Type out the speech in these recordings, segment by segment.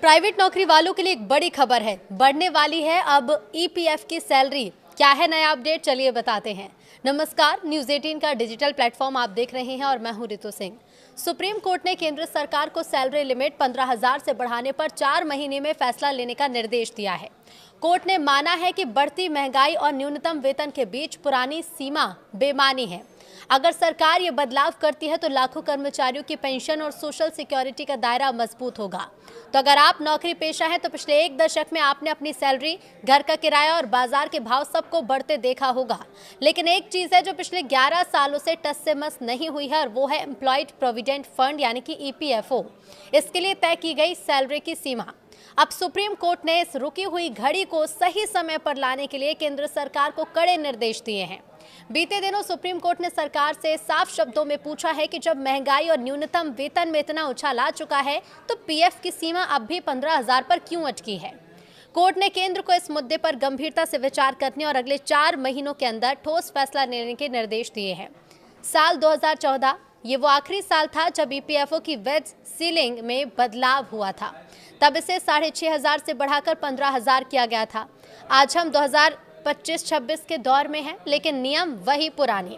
Private नौकरी वालों के लिए एक बड़ी खबर है। बढ़ने वाली है अब ईपीएफ की सैलरी। क्या है नया अपडेट, चलिए बताते हैं। नमस्कार, न्यूज़ 18 का डिजिटल प्लेटफॉर्म आप देख रहे हैं और मैं हूं रितु सिंह। सुप्रीम कोर्ट ने केंद्र सरकार को सैलरी लिमिट 15,000 से बढ़ाने पर 4 महीने में फैसला लेने का निर्देश दिया है। कोर्ट ने माना है कि बढ़ती महंगाई और न्यूनतम वेतन के बीच पुरानी सीमा बेमानी है। अगर सरकार ये बदलाव करती है तो लाखों कर्मचारियों की पेंशन और सोशल सिक्योरिटी का दायरा मजबूत होगा। तो अगर आप नौकरी पेशा हैं तो पिछले 1 दशक में आपने अपनी सैलरी, घर का किराया और बाजार के भाव सबको बढ़ते देखा होगा। लेकिन एक चीज है जो पिछले 11 सालों से टस से मस नहीं हुई है और वो है एम्प्लॉयड प्रोविडेंट फंड यानी कि ईपीएफओ। इसके लिए तय की गई सैलरी की सीमा। अब सुप्रीम कोर्ट ने इस रुकी हुई घड़ी को सही समय पर लाने के लिए केंद्र सरकार को कड़े निर्देश दिए हैं। बीते दिनों सुप्रीम कोर्ट ने सरकार से साफ शब्दों में पूछा है कि जब महंगाई और न्यूनतम वेतन में इतना उछाल आ चुका है तो पीएफ की सीमा अब भी 15,000 पर क्यों अटकी है। कोर्ट ने केंद्र को इस मुद्दे पर गंभीरता से विचार करने और अगले 4 महीनों के अंदर ठोस फैसला लेने के निर्देश दिए हैं। साल 2014 ये वो आखिरी साल था जब ईपीएफओ की वेज सीलिंग में बदलाव हुआ था। तब इसे 6,500 से बढ़ाकर 15,000 किया गया था। आज हम 2025-26 के दौर में हैं, लेकिन नियम वही पुराने।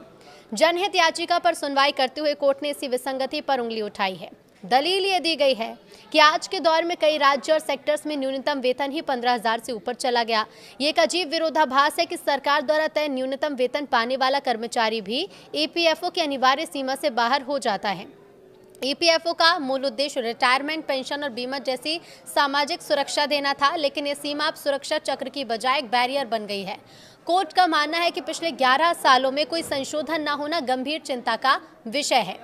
जनहित याचिका पर सुनवाई करते हुए कोर्ट ने इसी विसंगति पर उंगली उठाई है। दलील ये दी गई है कि आज के दौर में कई राज्य और सेक्टर्स में न्यूनतम वेतन ही 15,000 से ऊपर चला गया। ये एक अजीब विरोधाभास है कि सरकार द्वारा तय न्यूनतम वेतन पाने वाला कर्मचारी भी ईपीएफओ की अनिवार्य सीमा से बाहर हो जाता है। ईपीएफओ का मूल उद्देश्य रिटायरमेंट, पेंशन और बीमा जैसी सामाजिक सुरक्षा देना था, लेकिन ये सीमा अब सुरक्षा चक्र की बजाय एक बैरियर बन गई है। कोर्ट का मानना है कि पिछले 11 सालों में कोई संशोधन न होना गंभीर चिंता का विषय है।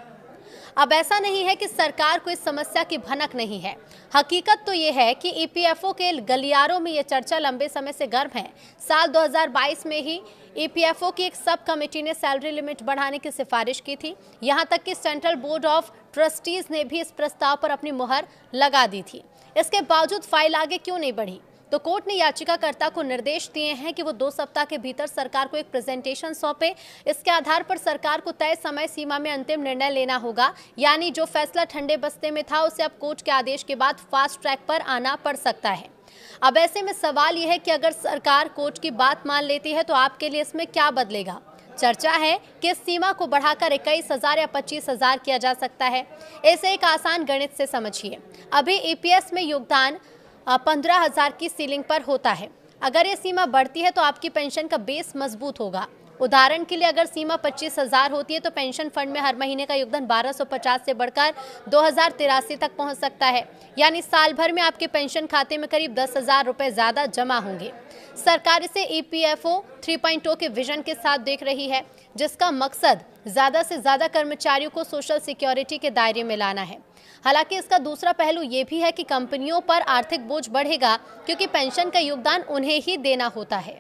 अब ऐसा नहीं है कि सरकार को इस समस्या की भनक नहीं है। हकीकत तो ये है कि ईपीएफओ के गलियारों में ये चर्चा लंबे समय से गर्म है। साल 2022 में ही ईपीएफओ की एक सब कमेटी ने सैलरी लिमिट बढ़ाने की सिफारिश की थी। यहाँ तक कि सेंट्रल बोर्ड ऑफ ट्रस्टीज ने भी इस प्रस्ताव पर अपनी मुहर लगा दी थी। इसके बावजूद फाइल आगे क्यों नहीं बढ़ी? तो कोर्ट ने याचिकाकर्ता को निर्देश दिए हैं कि वो 2 सप्ताह के भीतर सरकार को एक प्रेजेंटेशन सौंपे। इसके आधार पर सरकार को तय समय सीमा में अंतिम निर्णय लेना होगा। यानी जो फैसला ठंडे बस्ते में था उसे अब कोर्ट के आदेश के बाद फास्ट ट्रैक पर आना पड़ सकता है। अब ऐसे में सवाल यह है कि अगर सरकार कोर्ट की बात मान लेती है तो आपके लिए इसमें क्या बदलेगा? चर्चा है कि इस सीमा को बढ़ाकर 21,000 या 25,000 किया जा सकता है। इसे एक आसान गणित से समझिए। अभी ईपीएस में योगदान 15,000 की सीलिंग पर होता है। अगर ये सीमा बढ़ती है तो आपकी पेंशन का बेस मजबूत होगा। उदाहरण के लिए अगर सीमा 25,000 होती है तो पेंशन फंड में हर महीने का योगदान 1,250 से बढ़कर 2,083 तक पहुंच सकता है। यानी साल भर में आपके पेंशन खाते में करीब 10,000 रुपए ज्यादा जमा होंगे। सरकार इसे ईपीएफओ 3.0 के विजन के साथ देख रही है, जिसका मकसद ज्यादा से ज्यादा कर्मचारियों को सोशल सिक्योरिटी के दायरे में लाना है। हालांकि इसका दूसरा पहलू ये भी है कि कंपनियों पर आर्थिक बोझ बढ़ेगा, क्योंकि पेंशन का योगदान उन्हें ही देना होता है।